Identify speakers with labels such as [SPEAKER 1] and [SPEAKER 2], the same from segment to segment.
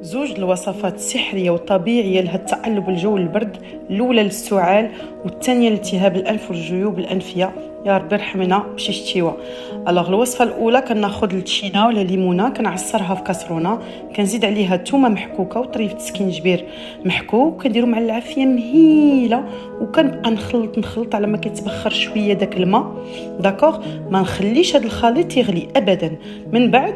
[SPEAKER 1] زوج الوصفات السحريه والطبيعيه لهذا التقلب الجو البرد، الاولى للسعال والثانيه لالتهاب الانف والجيوب الانفيه. يا ربي رحمنا بشي شتيوه. الوغ الوصفه الاولى كناخذ التشينه ولا ليمونه، كنعصرها في كاسرونه، كنزيد عليها ثومه محكوكه وطريفه سكينجبير محكوك، كنديرو مع العافيه مهيله، وكنبقى نخلط على ما كيتبخر شويه داك الماء. داكوغ، ما نخليش هذا الخليط يغلي ابدا. من بعد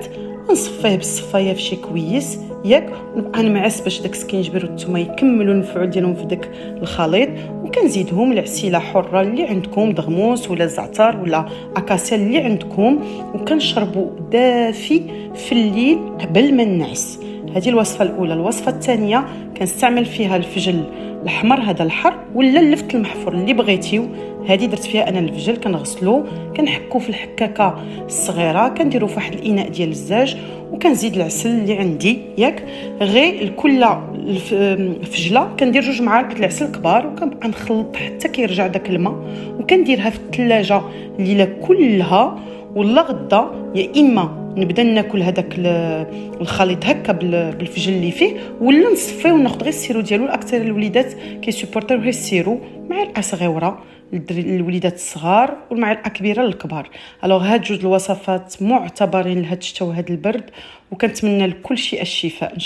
[SPEAKER 1] نصفيه بالصفايه في شي كويس ياك، ونبقى نمعس باش داك السكينجبير والثومه يكملوا المفعول ديالهم في داك الخليط. وكنزيدهم العسيله حره اللي عندكم، دغموس ولا زعتر ولا اكاسيل اللي عندكم، وكنشربوا دافي في الليل قبل ما ننعس. هذه الوصفه الاولى. الوصفه الثانيه كنستعمل فيها الفجل الاحمر، هذا الحر، ولا اللفت المحفور اللي بغيتيو. هذه درت فيها انا الفجل، كنغسلو كنحكو في الحكاكه الصغيره، كنديرو في واحد الاناء ديال الزاج، وكنزيد العسل اللي عندي ياك. غير كل فجله كندير 2 معالق العسل كبار، وكنبقى نخلط حتى كيرجع داك الماء، وكنديرها في الثلاجه الليله كلها. ولا غدا يا اما نبدا ناكل هذاك الخليط هكا بالفجل اللي فيه، ولا نصفيه وناخذ غير السيرو ديالو. الاكثر الوليدات كيسوبورتيو غير السيرو، معلقه صغيره للوليدات الصغار والمعلقه كبيره للكبار. الوغ هاد 2 الوصفات معتبرين لهاد الشتا وهاد البرد، وكنتمنى لكل شيء الشفاء.